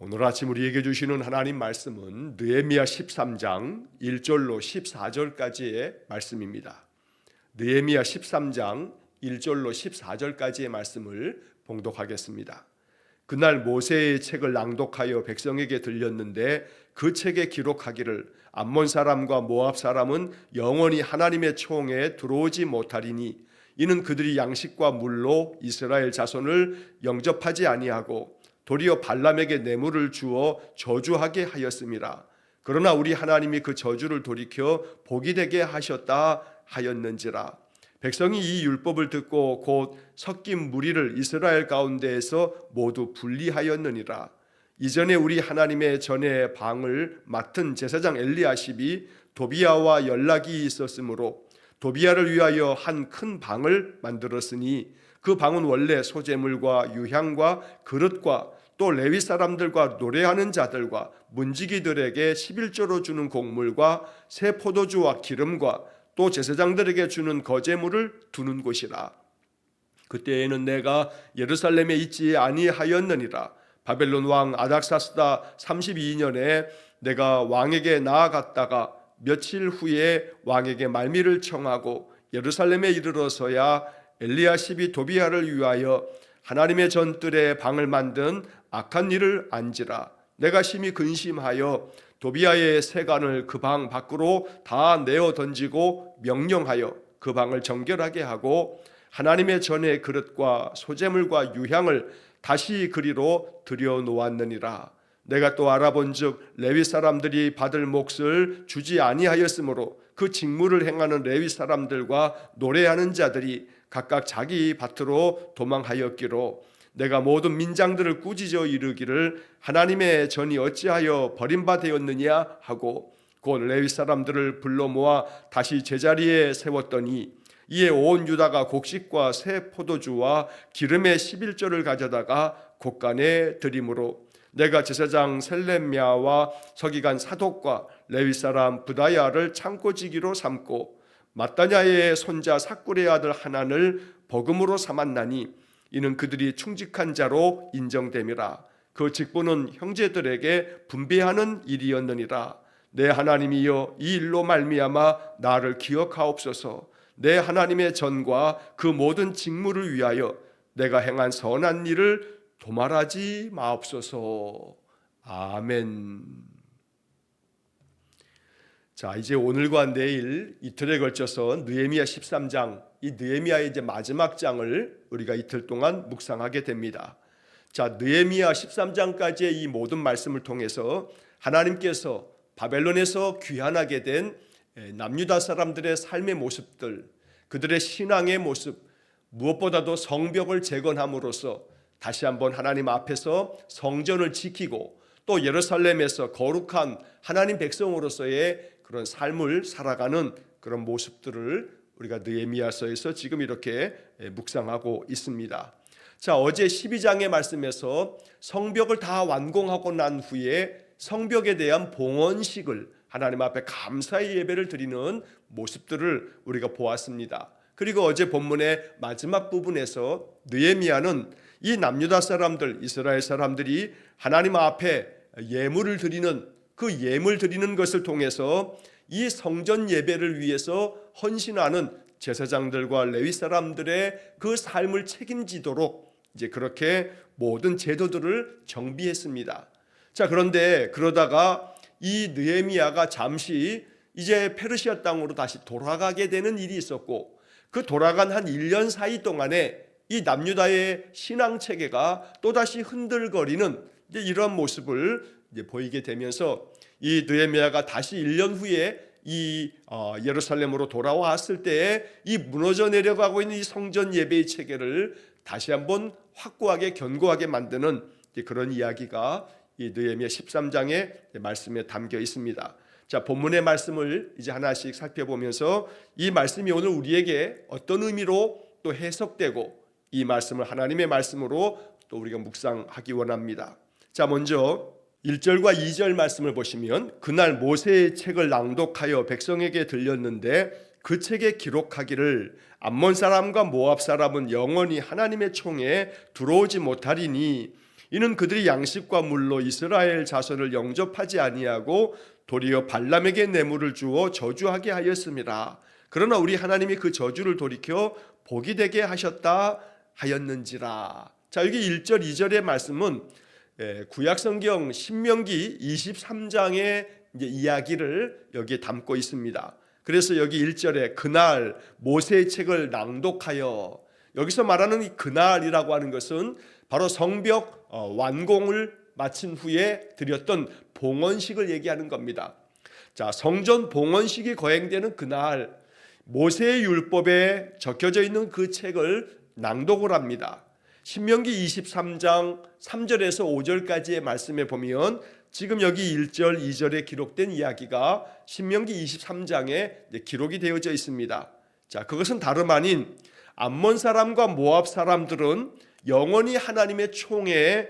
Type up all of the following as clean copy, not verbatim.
오늘 아침 우리에게 주시는 하나님 말씀은 느헤미야 13장 1절로 14절까지의 말씀입니다. 느헤미야 13장 1절로 14절까지의 말씀을 봉독하겠습니다. 그날 모세의 책을 낭독하여 백성에게 들렸는데 그 책에 기록하기를 암몬 사람과 모압 사람은 영원히 하나님의 총에 들어오지 못하리니 이는 그들이 양식과 물로 이스라엘 자손을 영접하지 아니하고 도리어 발람에게 뇌물을 주어 저주하게 하였음이라. 그러나 우리 하나님이 그 저주를 돌이켜 복이 되게 하셨다 하였는지라. 백성이 이 율법을 듣고 곧 섞인 무리를 이스라엘 가운데에서 모두 분리하였느니라. 이전에 우리 하나님의 전에 방을 맡은 제사장 엘리야십이 도비야와 연락이 있었으므로 도비야를 위하여 한 큰 방을 만들었으니 그 방은 원래 소재물과 유향과 그릇과 또 레위 사람들과 노래하는 자들과 문지기들에게 11조로 주는 곡물과 새 포도주와 기름과 또 제사장들에게 주는 거제물을 두는 곳이라. 그때에는 내가 예루살렘에 있지 아니하였느니라. 바벨론 왕 아닥사스다 32년에 내가 왕에게 나아갔다가 며칠 후에 왕에게 말미를 청하고 예루살렘에 이르러서야 엘리야십이 도비야를 위하여 하나님의 전뜰에 방을 만든 악한 일을 안지라. 내가 심히 근심하여 도비야의 세간을 그 방 밖으로 다 내어 던지고 명령하여 그 방을 정결하게 하고 하나님의 전의 그릇과 소재물과 유향을 다시 그리로 들여 놓았느니라. 내가 또 알아본즉 레위 사람들이 받을 몫을 주지 아니하였으므로 그 직무를 행하는 레위 사람들과 노래하는 자들이 각각 자기 밭으로 도망하였기로 내가 모든 민장들을 꾸짖어 이르기를 하나님의 전이 어찌하여 버림받았느냐 하고 곧 레위 사람들을 불러 모아 다시 제자리에 세웠더니 이에 온 유다가 곡식과 새 포도주와 기름의 11조를 가져다가 곳간에 드림으로 내가 제사장 셀레미야와 서기관 사독과 레위 사람 부다야를 창고지기로 삼고 마따냐의 손자 삭굴의 아들 하난을 버금으로 삼았나니 이는 그들이 충직한 자로 인정됨이라. 그 직분은 형제들에게 분배하는 일이었느니라. 내 하나님이여 이 일로 말미암아 나를 기억하옵소서. 내 하나님의 전과 그 모든 직무를 위하여 내가 행한 선한 일을 도말하지 마옵소서. 아멘. 자, 이제 오늘과 내일 이틀에 걸쳐서 느헤미야 13장, 이 느헤미야의 이제 마지막 장을 우리가 이틀 동안 묵상하게 됩니다. 자, 느헤미야 13장까지의 이 모든 말씀을 통해서 하나님께서 바벨론에서 귀환하게 된 남유다 사람들의 삶의 모습들, 그들의 신앙의 모습, 무엇보다도 성벽을 재건함으로써 다시 한번 하나님 앞에서 성전을 지키고 또 예루살렘에서 거룩한 하나님 백성으로서의 그런 삶을 살아가는 그런 모습들을 우리가 느헤미야서에서 지금 이렇게 묵상하고 있습니다. 자, 어제 12장의 말씀에서 성벽을 다 완공하고 난 후에 성벽에 대한 봉헌식을 하나님 앞에 감사의 예배를 드리는 모습들을 우리가 보았습니다. 그리고 어제 본문의 마지막 부분에서 느헤미야는 이 남유다 사람들, 이스라엘 사람들이 하나님 앞에 예물을 드리는 그 예물 드리는 것을 통해서 이 성전 예배를 위해서 헌신하는 제사장들과 레위 사람들의 그 삶을 책임지도록 이제 그렇게 모든 제도들을 정비했습니다. 자, 그런데 그러다가 이 느헤미야가 잠시 이제 페르시아 땅으로 다시 돌아가게 되는 일이 있었고 그 돌아간 한 1년 사이 동안에 이 남유다의 신앙 체계가 또다시 흔들거리는 이제 이런 모습을 이제 보이게 되면서 이 느헤미야가 다시 1년 후에 이 예루살렘으로 돌아왔을 때에 이 무너져 내려가고 있는 이 성전 예배의 체계를 다시 한번 확고하게 견고하게 만드는 그런 이야기가 이 느헤미야 13장의 말씀에 담겨 있습니다. 자, 본문의 말씀을 이제 하나씩 살펴보면서 이 말씀이 오늘 우리에게 어떤 의미로 또 해석되고 이 말씀을 하나님의 말씀으로 또 우리가 묵상하기 원합니다. 자, 먼저 1절과 2절 말씀을 보시면 그날 모세의 책을 낭독하여 백성에게 들렸는데 그 책에 기록하기를 암몬 사람과 모압 사람은 영원히 하나님의 총에 들어오지 못하리니 이는 그들이 양식과 물로 이스라엘 자손을 영접하지 아니하고 도리어 발람에게 뇌물을 주어 저주하게 하였습니다. 그러나 우리 하나님이 그 저주를 돌이켜 복이 되게 하셨다 하였는지라. 자, 여기 1절 2절의 말씀은 구약성경 신명기 23장의 이야기를 여기에 담고 있습니다. 그래서 여기 1절에 그날 모세의 책을 낭독하여, 여기서 말하는 이 그날이라고 하는 것은 바로 성벽 완공을 마친 후에 드렸던 봉헌식을 얘기하는 겁니다. 자, 성전 봉헌식이 거행되는 그날 모세의 율법에 적혀져 있는 그 책을 낭독을 합니다. 신명기 23장 3절에서 5절까지의 말씀에 보면 지금 여기 1절 2절에 기록된 이야기가 신명기 23장에 기록이 되어져 있습니다. 자, 그것은 다름 아닌 암몬 사람과 모압 사람들은 영원히 하나님의 총회에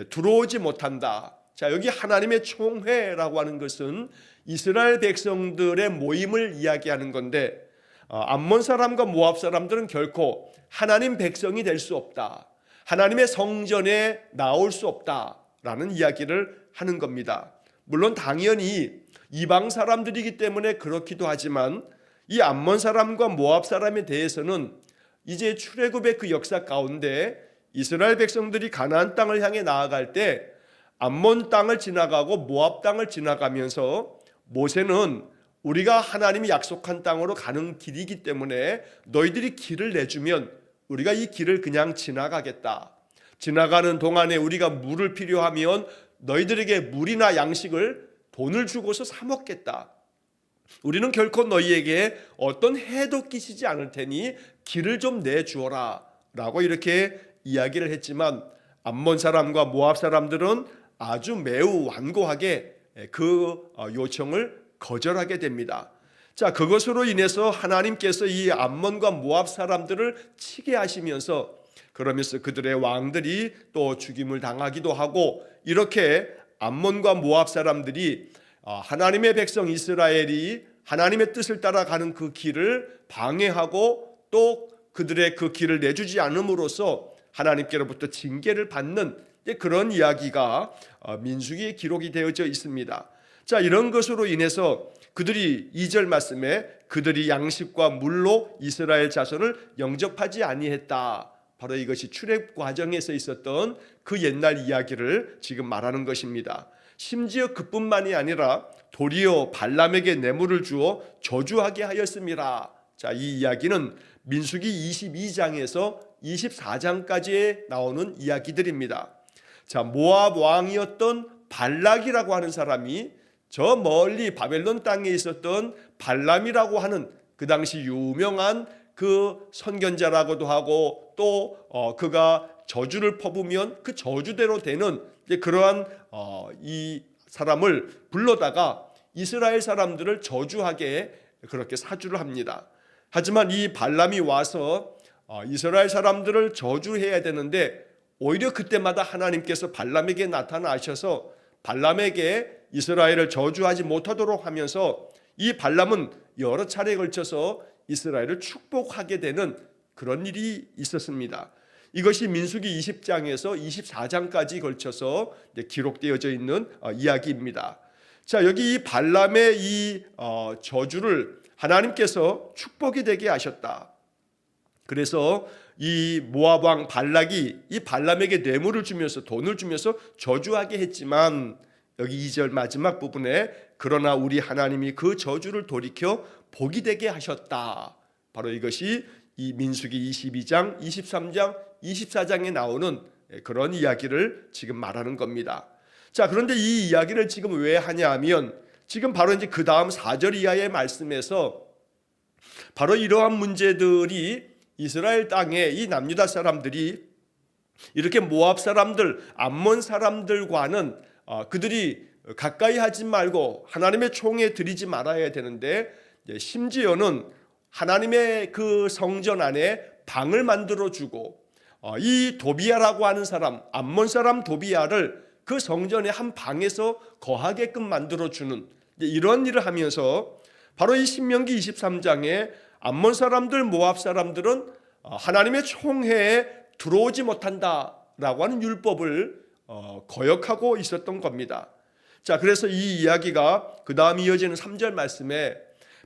들어오지 못한다. 자, 여기 하나님의 총회라고 하는 것은 이스라엘 백성들의 모임을 이야기하는 건데, 암몬 사람과 모압 사람들은 결코 하나님 백성이 될 수 없다, 하나님의 성전에 나올 수 없다라는 이야기를 하는 겁니다. 물론 당연히 이방 사람들이기 때문에 그렇기도 하지만 이 암몬 사람과 모압 사람에 대해서는 이제 출애굽의 그 역사 가운데 이스라엘 백성들이 가나안 땅을 향해 나아갈 때 암몬 땅을 지나가고 모압 땅을 지나가면서 모세는 우리가 하나님이 약속한 땅으로 가는 길이기 때문에 너희들이 길을 내주면 우리가 이 길을 그냥 지나가겠다. 지나가는 동안에 우리가 물을 필요하면 너희들에게 물이나 양식을 돈을 주고서 사 먹겠다. 우리는 결코 너희에게 어떤 해도 끼치지 않을 테니 길을 좀 내주어라 라고 이렇게 이야기를 했지만 암몬 사람과 모압 사람들은 아주 매우 완고하게 그 요청을 거절하게 됩니다. 자, 그것으로 인해서 하나님께서 이 암몬과 모압 사람들을 치게 하시면서, 그러면서 그들의 왕들이 또 죽임을 당하기도 하고, 이렇게 암몬과 모압 사람들이 하나님의 백성 이스라엘이 하나님의 뜻을 따라가는 그 길을 방해하고 또 그들의 그 길을 내주지 않음으로써 하나님께로부터 징계를 받는 그런 이야기가 민수기에 기록이 되어져 있습니다. 자, 이런 것으로 인해서 그들이 2절 말씀에 그들이 양식과 물로 이스라엘 자손을 영접하지 아니했다. 바로 이것이 출애굽 과정에서 있었던 그 옛날 이야기를 지금 말하는 것입니다. 심지어 그뿐만이 아니라 도리어 발람에게 뇌물을 주어 저주하게 하였습니다. 자, 이 이야기는 민수기 22장에서 24장까지에 나오는 이야기들입니다. 자, 모압 왕이었던 발락이라고 하는 사람이 저 멀리 바벨론 땅에 있었던 발람이라고 하는 그 당시 유명한 그 선견자라고도 하고 또 그가 저주를 퍼부으면 그 저주대로 되는 그러한 이 사람을 불러다가 이스라엘 사람들을 저주하게 그렇게 사주를 합니다. 하지만 이 발람이 와서 이스라엘 사람들을 저주해야 되는데 오히려 그때마다 하나님께서 발람에게 나타나셔서 발람에게 이스라엘을 저주하지 못하도록 하면서 이 발람은 여러 차례에 걸쳐서 이스라엘을 축복하게 되는 그런 일이 있었습니다. 이것이 민수기 20장에서 24장까지 걸쳐서 기록되어져 있는 이야기입니다. 자, 여기 이 발람의 이 저주를 하나님께서 축복이 되게 하셨다. 그래서 이 모압 왕 발락이 이 발람에게 뇌물을 주면서 돈을 주면서 저주하게 했지만 여기 2절 마지막 부분에 그러나 우리 하나님이 그 저주를 돌이켜 복이 되게 하셨다. 바로 이것이 이 민수기 22장, 23장, 24장에 나오는 그런 이야기를 지금 말하는 겁니다. 자, 그런데 이 이야기를 지금 왜 하냐 하면 지금 바로 이제 그 다음 4절 이하의 말씀에서 바로 이러한 문제들이 이스라엘 땅에 이 남유다 사람들이 이렇게 모압 사람들, 암몬 사람들과는 그들이 가까이 하지 말고 하나님의 총에 들이지 말아야 되는데 심지어는 하나님의 그 성전 안에 방을 만들어주고 이 도비야라고 하는 사람, 암몬 사람 도비야를 그 성전의 한 방에서 거하게끔 만들어주는 이런 일을 하면서 바로 이 신명기 23장에 암몬 사람들, 모압 사람들은 하나님의 총회에 들어오지 못한다라고 하는 율법을 거역하고 있었던 겁니다. 자, 그래서 이 이야기가 그 다음 이어지는 3절 말씀에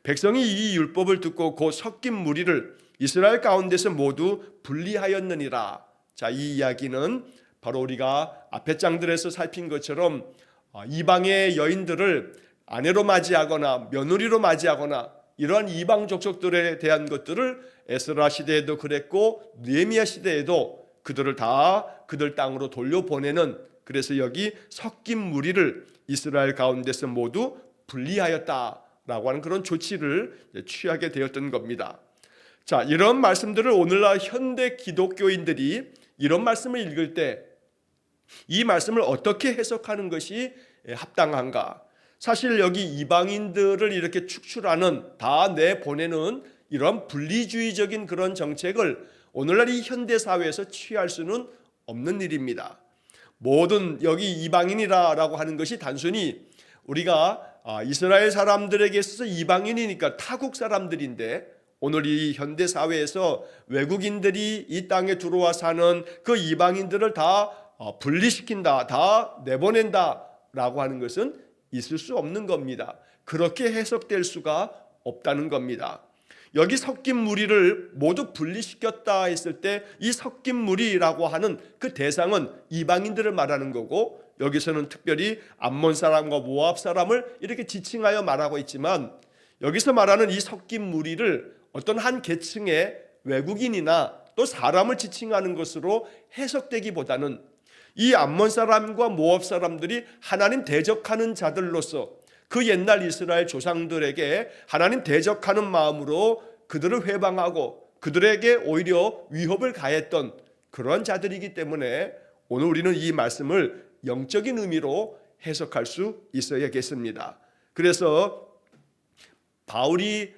백성이 이 율법을 듣고 그 섞인 무리를 이스라엘 가운데서 모두 분리하였느니라. 자, 이 이야기는 바로 우리가 앞에 장들에서 살핀 것처럼 이방의 여인들을 아내로 맞이하거나 며느리로 맞이하거나 이러한 이방 족속들에 대한 것들을 에스라 시대에도 그랬고 느헤미야 시대에도 그들을 다 그들 땅으로 돌려보내는, 그래서 여기 섞인 무리를 이스라엘 가운데서 모두 분리하였다라고 하는 그런 조치를 취하게 되었던 겁니다. 자, 이런 말씀들을 오늘날 현대 기독교인들이 이런 말씀을 읽을 때 이 말씀을 어떻게 해석하는 것이 합당한가? 사실 여기 이방인들을 이렇게 축출하는, 다 내보내는 이런 분리주의적인 그런 정책을 오늘날 이 현대 사회에서 취할 수는 없는 일입니다. 모든 여기 이방인이라고 하는 것이 단순히 우리가 이스라엘 사람들에게 있어서 이방인이니까 타국 사람들인데, 오늘 이 현대 사회에서 외국인들이 이 땅에 들어와 사는 그 이방인들을 다 분리시킨다, 다 내보낸다 라고 하는 것은 있을 수 없는 겁니다. 그렇게 해석될 수가 없다는 겁니다. 여기 섞인 무리를 모두 분리시켰다 했을 때 이 섞인 무리라고 하는 그 대상은 이방인들을 말하는 거고, 여기서는 특별히 암몬 사람과 모압 사람을 이렇게 지칭하여 말하고 있지만, 여기서 말하는 이 섞인 무리를 어떤 한 계층의 외국인이나 또 사람을 지칭하는 것으로 해석되기보다는 이 암몬 사람과 모압 사람들이 하나님 대적하는 자들로서 그 옛날 이스라엘 조상들에게 하나님 대적하는 마음으로 그들을 회방하고 그들에게 오히려 위협을 가했던 그런 자들이기 때문에 오늘 우리는 이 말씀을 영적인 의미로 해석할 수 있어야겠습니다. 그래서 바울이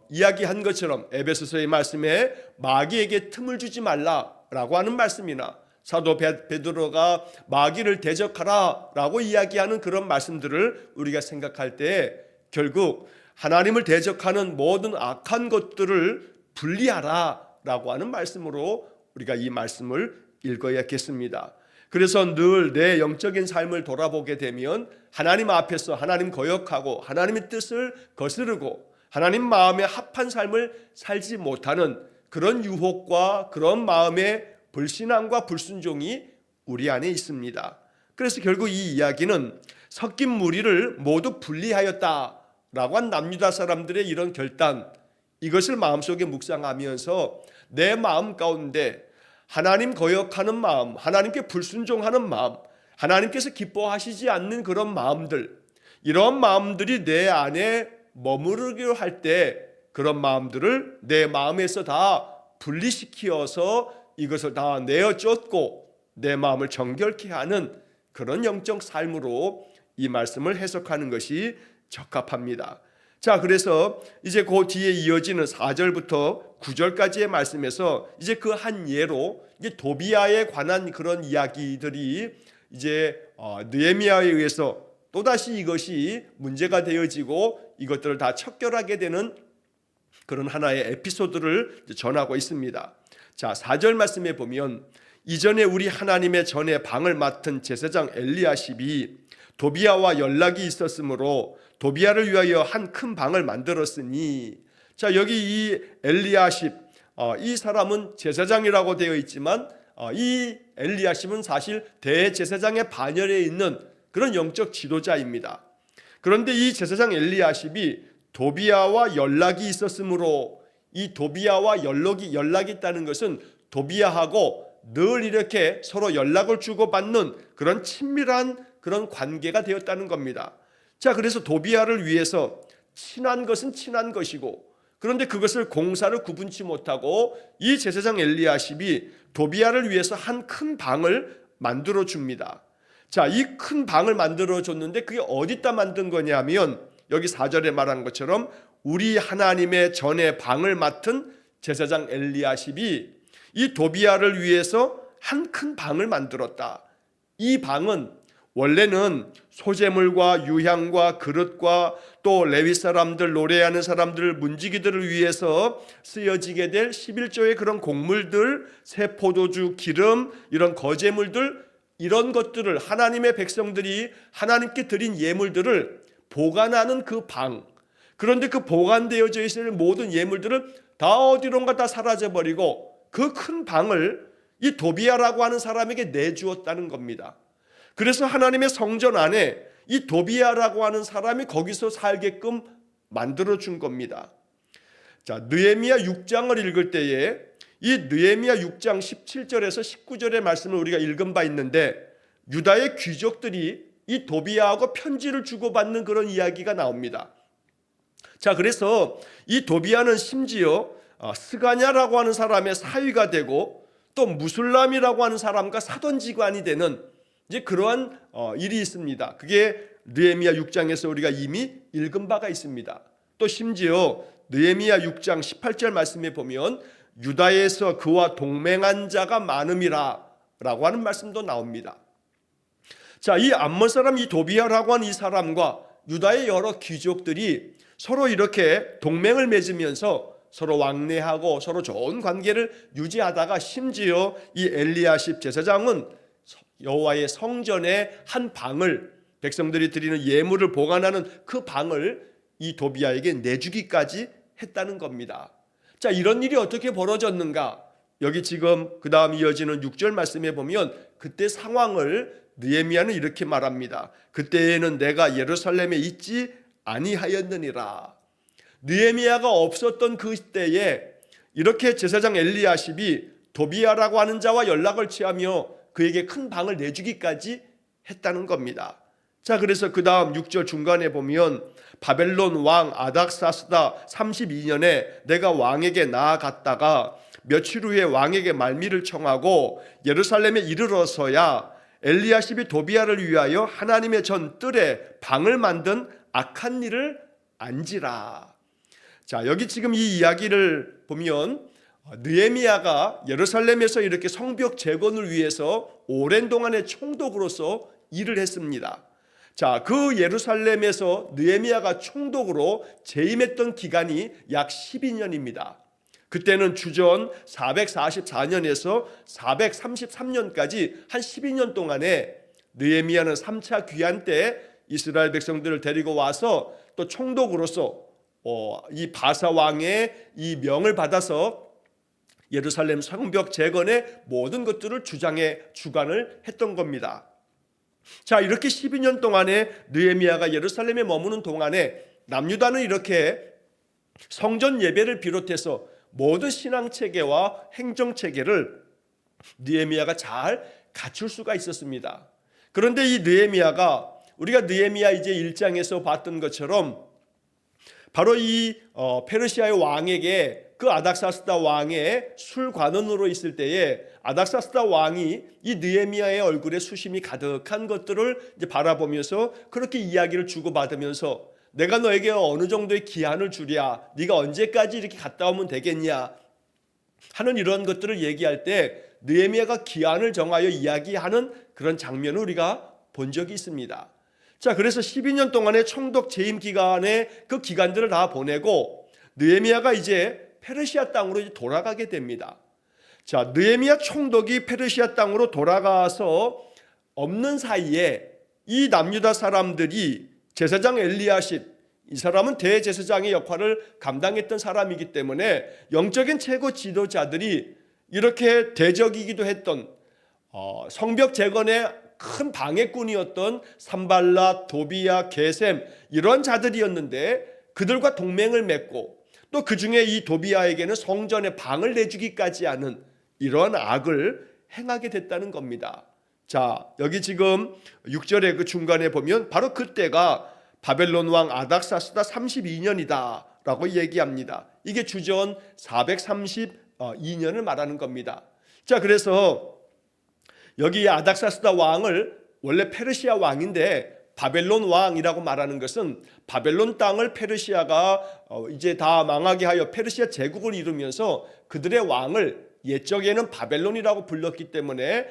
이야기한 것처럼 에베소서의 말씀에 마귀에게 틈을 주지 말라라고 하는 말씀이나 사도 베드로가 마귀를 대적하라라고 이야기하는 그런 말씀들을 우리가 생각할 때 결국 하나님을 대적하는 모든 악한 것들을 분리하라라고 하는 말씀으로 우리가 이 말씀을 읽어야겠습니다. 그래서 늘 내 영적인 삶을 돌아보게 되면 하나님 앞에서 하나님 거역하고 하나님의 뜻을 거스르고 하나님 마음에 합한 삶을 살지 못하는 그런 유혹과 그런 마음의 불신앙과 불순종이 우리 안에 있습니다. 그래서 결국 이 이야기는 섞인 무리를 모두 분리하였다라고 한 남유다 사람들의 이런 결단, 이것을 마음속에 묵상하면서 내 마음 가운데 하나님 거역하는 마음, 하나님께 불순종하는 마음, 하나님께서 기뻐하시지 않는 그런 마음들, 이런 마음들이 내 안에 머무르기로 할 때 그런 마음들을 내 마음에서 다 분리시켜서 이것을 다 내어 쫓고 내 마음을 정결케 하는 그런 영적 삶으로 이 말씀을 해석하는 것이 적합합니다. 자, 그래서 이제 그 뒤에 이어지는 4절부터 9절까지의 말씀에서 이제 그 한 예로 이제 도비아에 관한 그런 이야기들이 이제 느헤미야에 의해서 또다시 이것이 문제가 되어지고 이것들을 다 척결하게 되는 그런 하나의 에피소드를 전하고 있습니다. 자, 4절 말씀에 보면 이전에 우리 하나님의 전에 방을 맡은 제사장 엘리야십이 도비아와 연락이 있었으므로 도비아를 위하여 한 큰 방을 만들었으니, 자, 여기 이 엘리야십, 이 사람은 제사장이라고 되어 있지만 이 엘리야십은 사실 대제사장의 반열에 있는 그런 영적 지도자입니다. 그런데 이 제사장 엘리야십이 도비아와 연락이 있었으므로, 이 도비아와 연락이 있다는 것은 도비아하고 늘 이렇게 서로 연락을 주고받는 그런 친밀한 그런 관계가 되었다는 겁니다. 자, 그래서 도비아를 위해서 친한 것은 친한 것이고, 그런데 그것을 공사를 구분치 못하고 이 제사장 엘리야십이 도비아를 위해서 한 큰 방을 만들어 줍니다. 자, 이 큰 방을 만들어 줬는데 그게 어디다 만든 거냐면 여기 4절에 말한 것처럼 우리 하나님의 전에 방을 맡은 제사장 엘리야십이 이 도비아를 위해서 한 큰 방을 만들었다. 이 방은 원래는 소재물과 유향과 그릇과 또 레위 사람들, 노래하는 사람들, 문지기들을 위해서 쓰여지게 될 11조의 그런 곡물들, 새 포도주, 기름, 이런 거제물들, 이런 것들을 하나님의 백성들이 하나님께 드린 예물들을 보관하는 그 방, 그런데 그 보관되어져 있을 모든 예물들을 다 어디론가 다 사라져버리고 그 큰 방을 이 도비야라고 하는 사람에게 내주었다는 겁니다. 그래서 하나님의 성전 안에 이 도비야라고 하는 사람이 거기서 살게끔 만들어준 겁니다. 자, 느헤미야 6장을 읽을 때에 이 느헤미야 6장 17절에서 19절의 말씀을 우리가 읽은 바 있는데 유다의 귀족들이 이 도비야하고 편지를 주고받는 그런 이야기가 나옵니다. 자, 그래서 이 도비야는 심지어 스가냐라고 하는 사람의 사위가 되고 또 무술람이라고 하는 사람과 사돈지간이 되는 이제 그러한 일이 있습니다. 그게 느헤미야 6장에서 우리가 이미 읽은 바가 있습니다. 또 심지어 느헤미야 6장 18절 말씀에 보면 유다에서 그와 동맹한 자가 많음이라 라고 하는 말씀도 나옵니다. 자, 이 암몬 사람 이 도비야라고 하는 이 사람과 유다의 여러 귀족들이 서로 이렇게 동맹을 맺으면서 서로 왕래하고 서로 좋은 관계를 유지하다가 심지어 이 엘리야십 제사장은 여호와의 성전의 한 방을 백성들이 드리는 예물을 보관하는 그 방을 이 도비야에게 내주기까지 했다는 겁니다. 자, 이런 일이 어떻게 벌어졌는가? 여기 지금 그 다음 이어지는 6절 말씀에 보면 그때 상황을 느헤미야는 이렇게 말합니다. 그때에는 내가 예루살렘에 있지 아니하였느니라. 느헤미야가 없었던 그 때에 이렇게 제사장 엘리야십이 도비야라고 하는 자와 연락을 취하며 그에게 큰 방을 내주기까지 했다는 겁니다. 자, 그래서 그 다음 6절 중간에 보면 바벨론 왕 아닥사스다 32년에 내가 왕에게 나아갔다가 며칠 후에 왕에게 말미를 청하고 예루살렘에 이르러서야 엘리야십이 도비야를 위하여 하나님의 전 뜰에 방을 만든 악한 일을 안지라. 자, 여기 지금 이 이야기를 보면 느헤미야가 예루살렘에서 이렇게 성벽 재건을 위해서 오랜 동안의 총독으로서 일을 했습니다. 자, 그 예루살렘에서 느헤미야가 총독으로 재임했던 기간이 약 12년입니다. 그때는 주전 444년에서 433년까지 한 12년 동안에 느헤미야는 3차 귀환 때 이스라엘 백성들을 데리고 와서 또 총독으로서 이 바사 왕의 이 명을 받아서 예루살렘 성벽 재건의 모든 것들을 주관을 했던 겁니다. 자, 이렇게 12년 동안에 느헤미야가 예루살렘에 머무는 동안에 남유다는 이렇게 성전 예배를 비롯해서 모든 신앙 체계와 행정 체계를 느헤미야가 잘 갖출 수가 있었습니다. 그런데 이 느헤미야가 우리가 느헤미야 이제 1장에서 봤던 것처럼 바로 이 페르시아의 왕에게 그 아닥사스다 왕의 술관원으로 있을 때에 아닥사스다 왕이 이 느헤미야의 얼굴에 수심이 가득한 것들을 이제 바라보면서 그렇게 이야기를 주고받으면서 내가 너에게 어느 정도의 기한을 주랴, 네가 언제까지 이렇게 갔다 오면 되겠냐 하는 이런 것들을 얘기할 때 느헤미야가 기한을 정하여 이야기하는 그런 장면을 우리가 본 적이 있습니다. 자, 그래서 12년 동안의 총독 재임 기간에 그 기간들을 다 보내고 느헤미야가 이제 페르시아 땅으로 이제 돌아가게 됩니다. 자, 느헤미야 총독이 페르시아 땅으로 돌아가서 없는 사이에 이 남유다 사람들이 제사장 엘리야십, 이 사람은 대제사장의 역할을 감당했던 사람이기 때문에 영적인 최고 지도자들이 이렇게 대적이기도 했던 성벽 재건의 큰 방해꾼이었던 산발랏, 도비야, 게셈 이런 자들이었는데 그들과 동맹을 맺고 또 그중에 이 도비야에게는 성전에 방을 내주기까지 하는 이런 악을 행하게 됐다는 겁니다. 자, 여기 지금 6절의 그 중간에 보면 바로 그때가 바벨론 왕 아닥사스다 32년이다 라고 얘기합니다. 이게 주전 432년을 말하는 겁니다. 자, 그래서 여기 아닥사스다 왕을 원래 페르시아 왕인데 바벨론 왕이라고 말하는 것은 바벨론 땅을 페르시아가 이제 다 망하게 하여 페르시아 제국을 이루면서 그들의 왕을 옛적에는 바벨론이라고 불렀기 때문에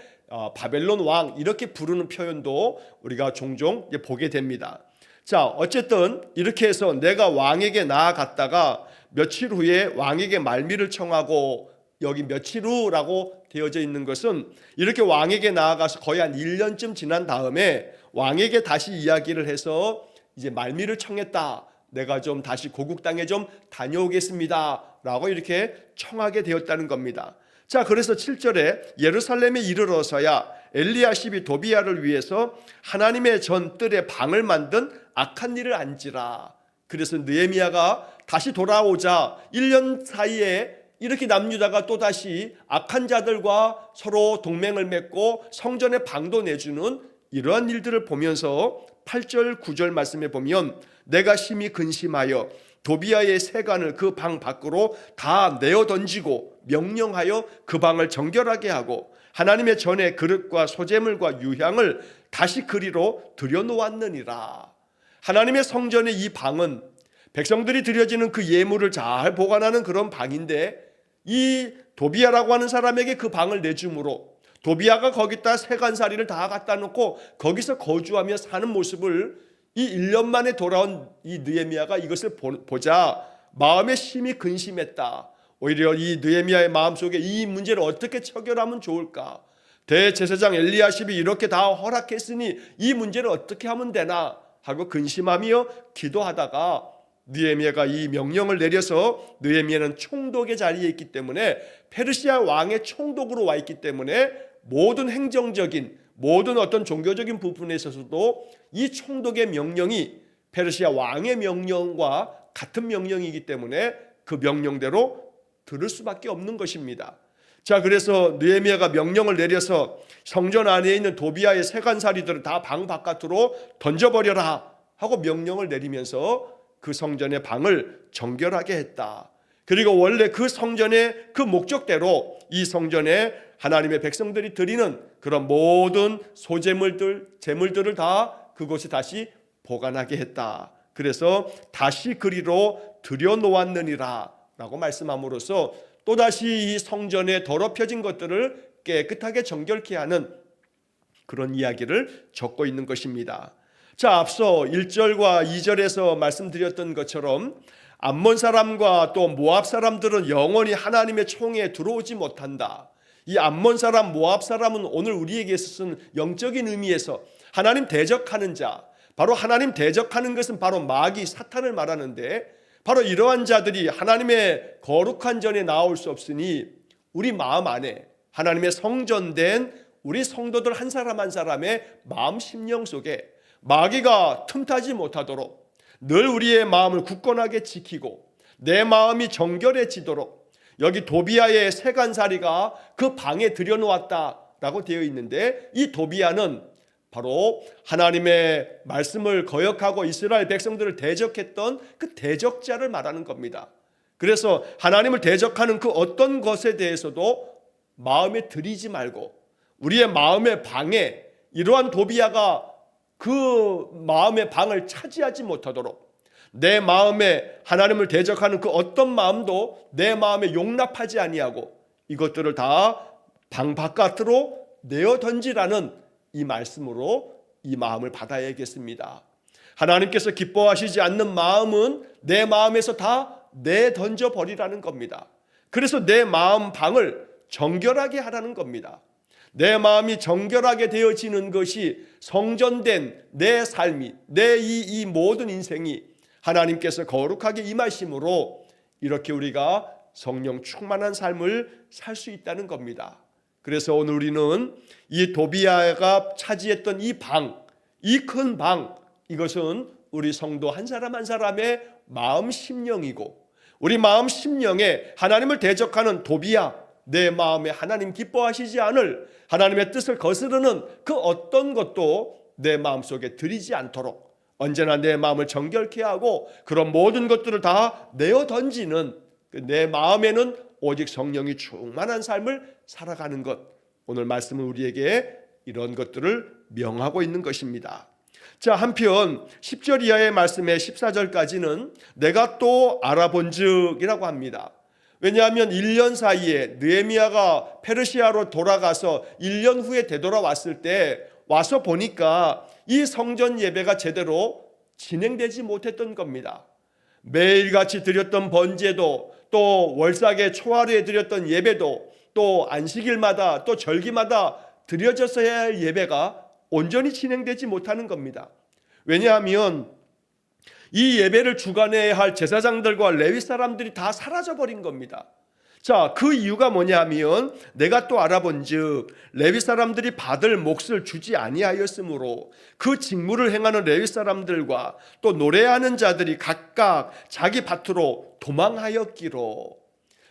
바벨론 왕 이렇게 부르는 표현도 우리가 종종 보게 됩니다. 자, 어쨌든 이렇게 해서 내가 왕에게 나아갔다가 며칠 후에 왕에게 말미를 청하고 여기 며칠 후라고 되어져 있는 것은 이렇게 왕에게 나아가서 거의 한 1년쯤 지난 다음에 왕에게 다시 이야기를 해서 이제 말미를 청했다. 내가 좀 다시 고국 땅에 좀 다녀오겠습니다 라고 이렇게 청하게 되었다는 겁니다. 자, 그래서 7절에 예루살렘에 이르러서야 엘리야십이 도비야를 위해서 하나님의 전뜰에 방을 만든 악한 일을 안지라. 그래서 느헤미야가 다시 돌아오자 1년 사이에 이렇게 남유다가 또다시 악한 자들과 서로 동맹을 맺고 성전에 방도 내주는 이러한 일들을 보면서 8절 9절 말씀에 보면 내가 심히 근심하여 도비야의 세간을 그 방 밖으로 다 내어 던지고 명령하여 그 방을 정결하게 하고 하나님의 전에 그릇과 소재물과 유향을 다시 그리로 들여놓았느니라. 하나님의 성전의 이 방은 백성들이 드려지는 그 예물을 잘 보관하는 그런 방인데 이 도비야라고 하는 사람에게 그 방을 내줌으로 도비야가 거기다 세간살이를 다 갖다 놓고 거기서 거주하며 사는 모습을 이 1년 만에 돌아온 이 느헤미야가 이것을 보자 마음에 심히 근심했다. 오히려 이 느헤미야의 마음속에 이 문제를 어떻게 처결하면 좋을까? 대제사장 엘리야십이 이렇게 다 허락했으니 이 문제를 어떻게 하면 되나 하고 근심하며 기도하다가 느헤미야가 이 명령을 내려서 느헤미야는 총독의 자리에 있기 때문에 페르시아 왕의 총독으로 와 있기 때문에 모든 행정적인 모든 어떤 종교적인 부분에 있어서도 이 총독의 명령이 페르시아 왕의 명령과 같은 명령이기 때문에 그 명령대로 들을 수밖에 없는 것입니다. 자, 그래서 느헤미야가 명령을 내려서 성전 안에 있는 도비야의 세간살이들을 다 방 바깥으로 던져버려라 하고 명령을 내리면서 그 성전의 방을 정결하게 했다. 그리고 원래 그 성전의 그 목적대로 이 성전에 하나님의 백성들이 드리는 그런 모든 소재물들, 재물들을 다 그곳에 다시 보관하게 했다. 그래서 다시 그리로 들여놓았느니라 라고 말씀함으로써 또다시 이 성전에 더럽혀진 것들을 깨끗하게 정결케 하는 그런 이야기를 적고 있는 것입니다. 자, 앞서 1절과 2절에서 말씀드렸던 것처럼 암몬 사람과 또 모압 사람들은 영원히 하나님의 총에 들어오지 못한다. 이 암몬 사람, 모압 사람은 오늘 우리에게 있어서는 영적인 의미에서 하나님 대적하는 자, 바로 하나님 대적하는 것은 바로 마귀 사탄을 말하는데 바로 이러한 자들이 하나님의 거룩한 전에 나올 수 없으니 우리 마음 안에 하나님의 성전된 우리 성도들 한 사람 한 사람의 마음 심령 속에 마귀가 틈타지 못하도록 늘 우리의 마음을 굳건하게 지키고 내 마음이 정결해지도록 여기 도비야의 세간살이가 그 방에 들여놓았다라고 되어 있는데 이 도비야는 바로 하나님의 말씀을 거역하고 이스라엘 백성들을 대적했던 그 대적자를 말하는 겁니다. 그래서 하나님을 대적하는 그 어떤 것에 대해서도 마음에 들이지 말고 우리의 마음의 방에 이러한 도비야가 그 마음의 방을 차지하지 못하도록 내 마음에 하나님을 대적하는 그 어떤 마음도 내 마음에 용납하지 아니하고 이것들을 다 방 바깥으로 내어 던지라는 이 말씀으로 이 마음을 받아야겠습니다. 하나님께서 기뻐하시지 않는 마음은 내 마음에서 다 내던져 버리라는 겁니다. 그래서 내 마음 방을 정결하게 하라는 겁니다. 내 마음이 정결하게 되어지는 것이 성전된 내 삶이 내 이 모든 인생이 하나님께서 거룩하게 임하심으로 이렇게 우리가 성령 충만한 삶을 살 수 있다는 겁니다. 그래서 오늘 우리는 이 도비야가 차지했던 이 방, 이 큰 방, 이것은 우리 성도 한 사람 한 사람의 마음 심령이고 우리 마음 심령에 하나님을 대적하는 도비야, 내 마음에 하나님 기뻐하시지 않을 하나님의 뜻을 거스르는 그 어떤 것도 내 마음속에 들이지 않도록 언제나 내 마음을 정결케 하고 그런 모든 것들을 다 내어 던지는 내 마음에는 오직 성령이 충만한 삶을 살아가는 것, 오늘 말씀은 우리에게 이런 것들을 명하고 있는 것입니다. 자, 한편 10절 이하의 말씀의 14절까지는 내가 또 알아본즉 이라고 합니다. 왜냐하면 1년 사이에 느헤미야가 페르시아로 돌아가서 1년 후에 되돌아왔을 때 와서 보니까 이 성전 예배가 제대로 진행되지 못했던 겁니다. 매일같이 드렸던 번제도 또 월삭의 초하루에 드렸던 예배도 또 안식일마다 또 절기마다 드려졌어야 할 예배가 온전히 진행되지 못하는 겁니다. 왜냐하면 이 예배를 주관해야 할 제사장들과 레위 사람들이 다 사라져버린 겁니다. 자, 그 이유가 뭐냐면 내가 또 알아본즉 레위 사람들이 받을 몫을 주지 아니하였으므로 그 직무를 행하는 레위 사람들과 또 노래하는 자들이 각각 자기 밭으로 도망하였기로.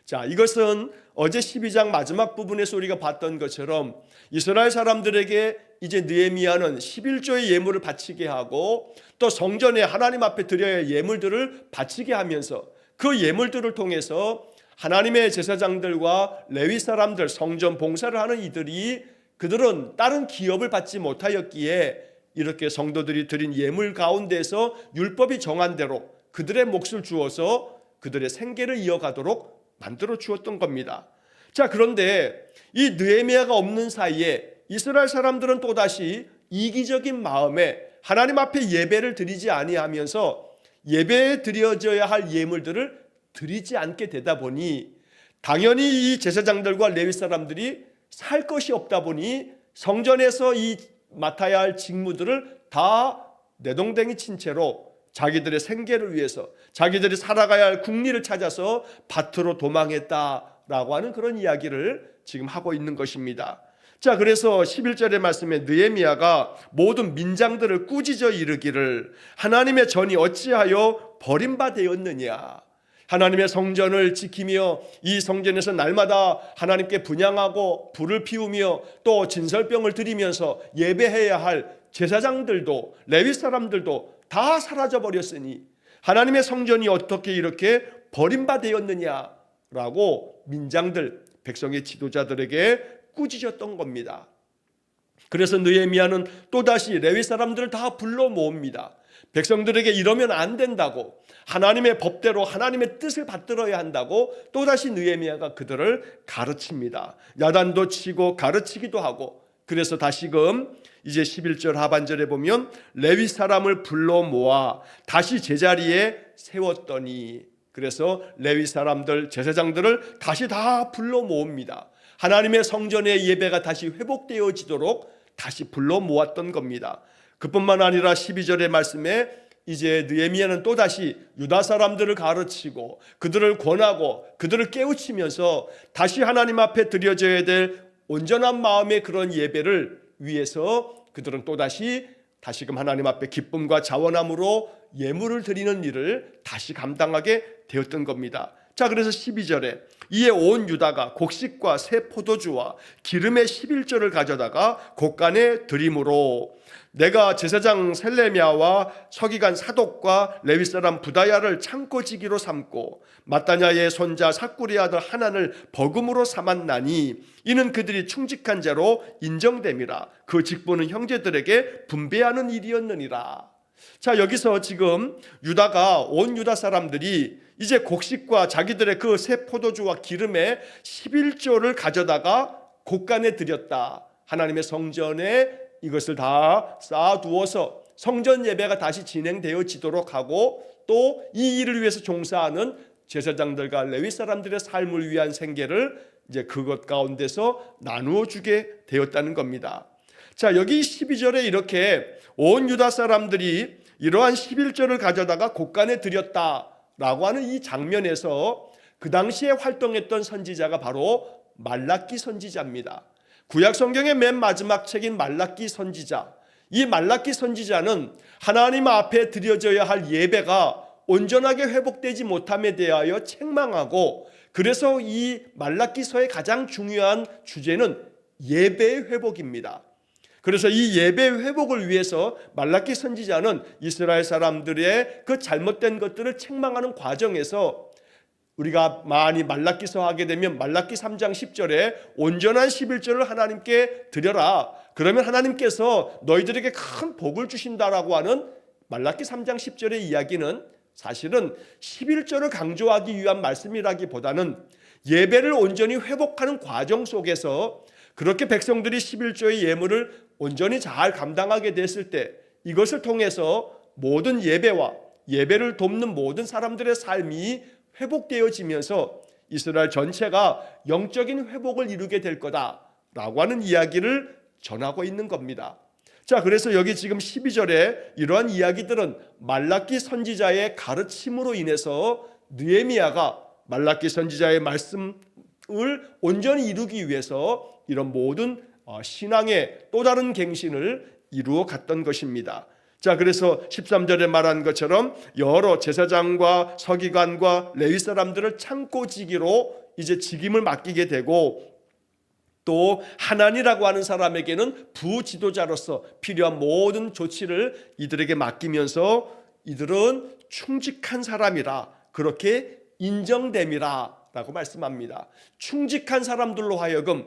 자, 이것은 어제 12장 마지막 부분에서 우리가 봤던 것처럼 이스라엘 사람들에게 이제 느헤미야는 11조의 예물을 바치게 하고 또 성전에 하나님 앞에 드려야 할 예물들을 바치게 하면서 그 예물들을 통해서 하나님의 제사장들과 레위 사람들, 성전 봉사를 하는 이들이 그들은 다른 기업을 받지 못하였기에 이렇게 성도들이 드린 예물 가운데서 율법이 정한 대로 그들의 몫을 주어서 그들의 생계를 이어가도록 만들어 주었던 겁니다. 자, 그런데 이 느헤미야가 없는 사이에 이스라엘 사람들은 또다시 이기적인 마음에 하나님 앞에 예배를 드리지 아니하면서 예배에 드려져야 할 예물들을 드리지 않게 되다 보니 당연히 이 제사장들과 레위 사람들이 살 것이 없다 보니 성전에서 이 맡아야 할 직무들을 다 내동댕이 친 채로 자기들의 생계를 위해서 자기들이 살아가야 할 국리를 찾아서 밭으로 도망했다라고 하는 그런 이야기를 지금 하고 있는 것입니다. 자, 그래서 11절의 말씀에 느헤미야가 모든 민장들을 꾸짖어 이르기를 하나님의 전이 어찌하여 버림받았느냐. 하나님의 성전을 지키며 이 성전에서 날마다 하나님께 분향하고 불을 피우며 또 진설병을 드리면서 예배해야 할 제사장들도 레위 사람들도 다 사라져버렸으니 하나님의 성전이 어떻게 이렇게 버림받았느냐라고 민장들, 백성의 지도자들에게 꾸짖었던 겁니다. 그래서 느헤미야는 또다시 레위 사람들을 다 불러 모읍니다. 백성들에게 이러면 안 된다고, 하나님의 법대로 하나님의 뜻을 받들어야 한다고 또다시 느헤미야가 그들을 가르칩니다. 야단도 치고 가르치기도 하고. 그래서 다시금 이제 11절 하반절에 보면 레위 사람을 불러 모아 다시 제자리에 세웠더니, 그래서 레위 사람들 제사장들을 다시 다 불러 모읍니다. 하나님의 성전의 예배가 다시 회복되어지도록 다시 불러 모았던 겁니다. 그뿐만 아니라 12절의 말씀에 이제 느헤미야는 또다시 유다 사람들을 가르치고 그들을 권하고 그들을 깨우치면서 다시 하나님 앞에 드려져야 될 온전한 마음의 그런 예배를 위해서 그들은 또다시 다시금 하나님 앞에 기쁨과 자원함으로 예물을 드리는 일을 다시 감당하게 되었던 겁니다. 자, 그래서 12절에 이에 온 유다가 곡식과 새 포도주와 기름의 11조를 가져다가 곳간에 드림으로 내가 제사장 셀레미야와 서기관 사독과 레위 사람 부다야를 창고지기로 삼고 마따냐의 손자 삭구리 아들 하난을 버금으로 삼았나니 이는 그들이 충직한 자로 인정됨이라. 그 직분은 형제들에게 분배하는 일이었느니라. 자, 여기서 지금 유다가 온 유다 사람들이 이제 곡식과 자기들의 그 새 포도주와 기름의 11조를 가져다가 곳간에 드렸다. 하나님의 성전에 이것을 다 쌓아두어서 성전 예배가 다시 진행되어지도록 하고 또 이 일을 위해서 종사하는 제사장들과 레위 사람들의 삶을 위한 생계를 이제 그것 가운데서 나누어 주게 되었다는 겁니다. 자, 여기 12절에 이렇게 온 유다 사람들이 이러한 11조를 가져다가 곳간에 드렸다라고 하는 이 장면에서 그 당시에 활동했던 선지자가 바로 말라기 선지자입니다. 구약 성경의 맨 마지막 책인 말라기 선지자, 이 말라기 선지자는 하나님 앞에 드려져야 할 예배가 온전하게 회복되지 못함에 대하여 책망하고, 그래서 이 말라기서의 가장 중요한 주제는 예배의 회복입니다. 그래서 이 예배의 회복을 위해서 말라기 선지자는 이스라엘 사람들의 그 잘못된 것들을 책망하는 과정에서 우리가 많이 말라기서 하게 되면 말라기 3장 10절에 온전한 11조를 하나님께 드려라. 그러면 하나님께서 너희들에게 큰 복을 주신다라고 하는 말라기 3장 10절의 이야기는 사실은 11조를 강조하기 위한 말씀이라기보다는 예배를 온전히 회복하는 과정 속에서 그렇게 백성들이 11조의 예물을 온전히 잘 감당하게 됐을 때 이것을 통해서 모든 예배와 예배를 돕는 모든 사람들의 삶이 회복되어지면서 이스라엘 전체가 영적인 회복을 이루게 될 거다라고 하는 이야기를 전하고 있는 겁니다. 자, 그래서 여기 지금 12절에 이러한 이야기들은 말라기 선지자의 가르침으로 인해서 느헤미야가 말라기 선지자의 말씀을 온전히 이루기 위해서 이런 모든 신앙의 또 다른 갱신을 이루어 갔던 것입니다. 자, 그래서 13절에 말한 것처럼 여러 제사장과 서기관과 레위 사람들을 창고지기로 이제 직임을 맡기게 되고, 또 하나니라고 하는 사람에게는 부지도자로서 필요한 모든 조치를 이들에게 맡기면서 이들은 충직한 사람이라 그렇게 인정됨이라 라고 말씀합니다. 충직한 사람들로 하여금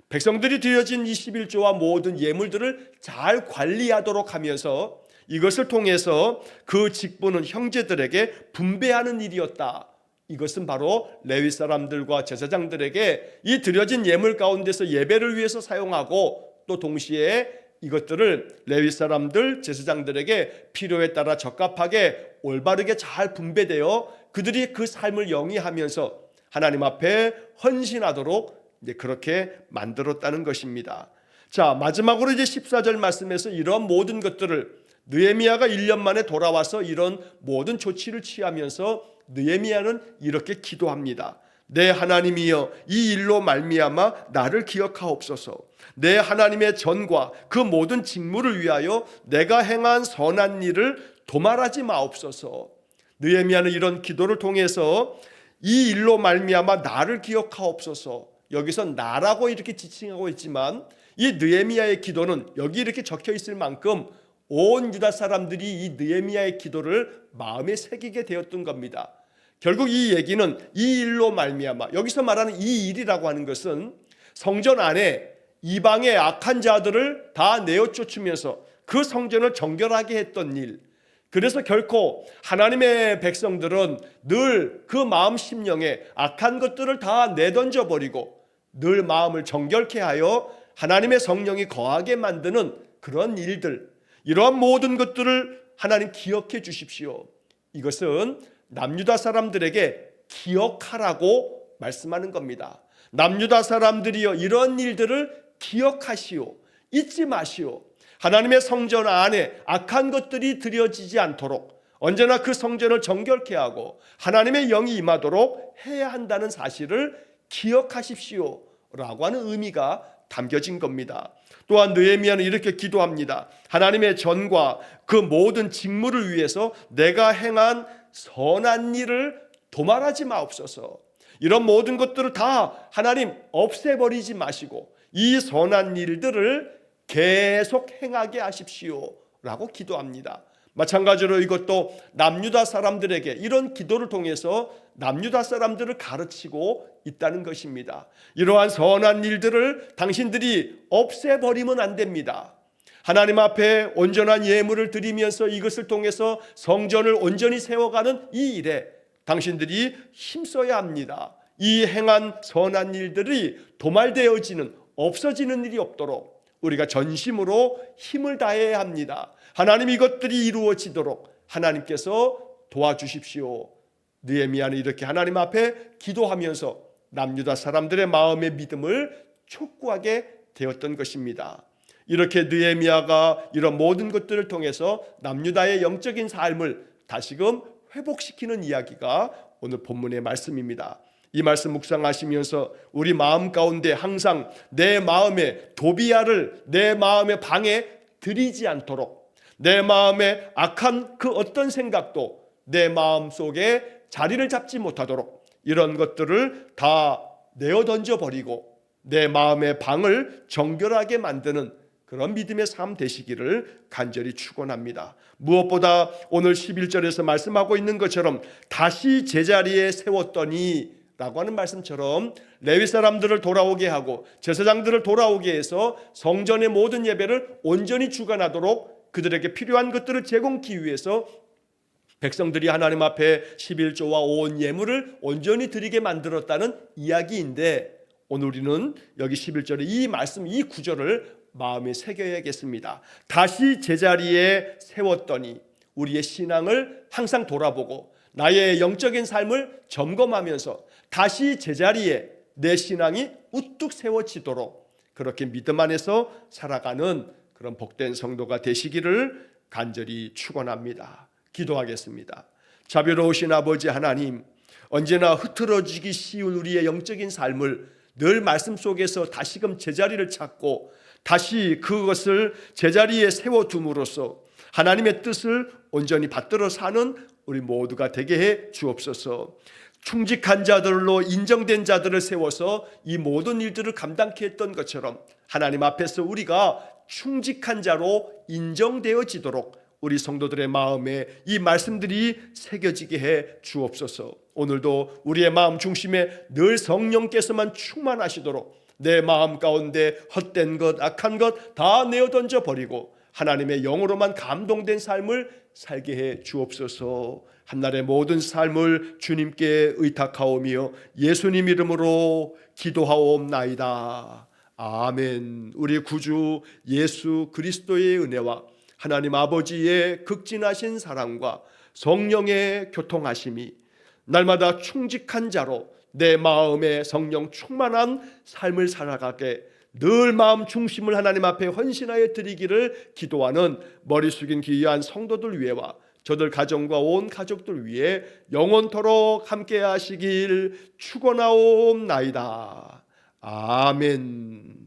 백성들이 드려진 이 11조와 모든 예물들을 잘 관리하도록 하면서 이것을 통해서 그 직분은 형제들에게 분배하는 일이었다. 이것은 바로 레위 사람들과 제사장들에게 이 드려진 예물 가운데서 예배를 위해서 사용하고, 또 동시에 이것들을 레위 사람들, 제사장들에게 필요에 따라 적합하게 올바르게 잘 분배되어 그들이 그 삶을 영위하면서 하나님 앞에 헌신하도록 이제 그렇게 만들었다는 것입니다. 자, 마지막으로 이제 14절 말씀에서 이런 모든 것들을 느헤미야가 1년 만에 돌아와서 이런 모든 조치를 취하면서 느헤미야는 이렇게 기도합니다. 내 하나님이여, 이 일로 말미암아 나를 기억하옵소서. 내 하나님의 전과 그 모든 직무를 위하여 내가 행한 선한 일을 도말하지 마옵소서. 느헤미야는 이런 기도를 통해서 이 일로 말미암아 나를 기억하옵소서. 여기서 나라고 이렇게 지칭하고 있지만 이 느헤미야의 기도는 여기 이렇게 적혀 있을 만큼 온 유다 사람들이 이 느헤미야의 기도를 마음에 새기게 되었던 겁니다. 결국 이 얘기는 이 일로 말미암아, 여기서 말하는 이 일이라고 하는 것은 성전 안에 이방의 악한 자들을 다 내어 쫓으면서 그 성전을 정결하게 했던 일, 그래서 결코 하나님의 백성들은 늘 그 마음 심령에 악한 것들을 다 내던져 버리고 늘 마음을 정결케 하여 하나님의 성령이 거하게 만드는 그런 일들, 이러한 모든 것들을 하나님 기억해 주십시오. 이것은 남유다 사람들에게 기억하라고 말씀하는 겁니다. 남유다 사람들이여, 이런 일들을 기억하시오. 잊지 마시오. 하나님의 성전 안에 악한 것들이 드려지지 않도록 언제나 그 성전을 정결케 하고 하나님의 영이 임하도록 해야 한다는 사실을 기억하십시오 라고 하는 의미가 담겨진 겁니다. 또한 느헤미야는 이렇게 기도합니다. 하나님의 전과 그 모든 직무를 위해서 내가 행한 선한 일을 도말하지 마옵소서. 이런 모든 것들을 다 하나님 없애버리지 마시고 이 선한 일들을 계속 행하게 하십시오 라고 기도합니다. 마찬가지로 이것도 남유다 사람들에게 이런 기도를 통해서 남유다 사람들을 가르치고 있다는 것입니다. 이러한 선한 일들을 당신들이 없애버리면 안 됩니다. 하나님 앞에 온전한 예물을 드리면서 이것을 통해서 성전을 온전히 세워가는 이 일에 당신들이 힘써야 합니다. 이 행한 선한 일들이 도말되어지는, 없어지는 일이 없도록 우리가 전심으로 힘을 다해야 합니다. 하나님 이것들이 이루어지도록 하나님께서 도와주십시오. 느헤미야는 이렇게 하나님 앞에 기도하면서 남유다 사람들의 마음의 믿음을 촉구하게 되었던 것입니다. 이렇게 느헤미야가 이런 모든 것들을 통해서 남유다의 영적인 삶을 다시금 회복시키는 이야기가 오늘 본문의 말씀입니다. 이 말씀 묵상하시면서 우리 마음 가운데 항상 내 마음의 도비야를 내 마음의 방에 들이지 않도록, 내 마음에 악한 그 어떤 생각도 내 마음 속에 자리를 잡지 못하도록 이런 것들을 다 내어 던져버리고 내 마음의 방을 정결하게 만드는 그런 믿음의 삶 되시기를 간절히 축원합니다. 무엇보다 오늘 11절에서 말씀하고 있는 것처럼 다시 제자리에 세웠더니 라고 하는 말씀처럼 레위 사람들을 돌아오게 하고 제사장들을 돌아오게 해서 성전의 모든 예배를 온전히 주관하도록 그들에게 필요한 것들을 제공하기 위해서 백성들이 하나님 앞에 11조와 온 예물을 온전히 드리게 만들었다는 이야기인데, 오늘 우리는 여기 11절의 이 말씀, 이 구절을 마음에 새겨야겠습니다. 다시 제자리에 세웠더니, 우리의 신앙을 항상 돌아보고 나의 영적인 삶을 점검하면서 다시 제자리에 내 신앙이 우뚝 세워지도록 그렇게 믿음 안에서 살아가는 그런 복된 성도가 되시기를 간절히 축원합니다. 기도하겠습니다. 자비로우신 아버지 하나님, 언제나 흐트러지기 쉬운 우리의 영적인 삶을 늘 말씀 속에서 다시금 제자리를 찾고 다시 그것을 제자리에 세워둠으로써 하나님의 뜻을 온전히 받들어 사는 우리 모두가 되게 해 주옵소서. 충직한 자들로 인정된 자들을 세워서 이 모든 일들을 감당케 했던 것처럼 하나님 앞에서 우리가 충직한 자로 인정되어지도록 우리 성도들의 마음에 이 말씀들이 새겨지게 해 주옵소서. 오늘도 우리의 마음 중심에 늘 성령께서만 충만하시도록 내 마음 가운데 헛된 것, 악한 것 다 내어 던져 버리고 하나님의 영으로만 감동된 삶을 살게 해 주옵소서. 한날의 모든 삶을 주님께 의탁하오며 예수님 이름으로 기도하옵나이다. 아멘. 우리 구주 예수 그리스도의 은혜와 하나님 아버지의 극진하신 사랑과 성령의 교통하심이 날마다 충직한 자로 내 마음에 성령 충만한 삶을 살아가게 늘 마음 중심을 하나님 앞에 헌신하여 드리기를 기도하는 머리 숙인 귀한 성도들 위해와 저들 가정과 온 가족들 위해 영원토록 함께 하시길 축원하옵나이다. 아멘.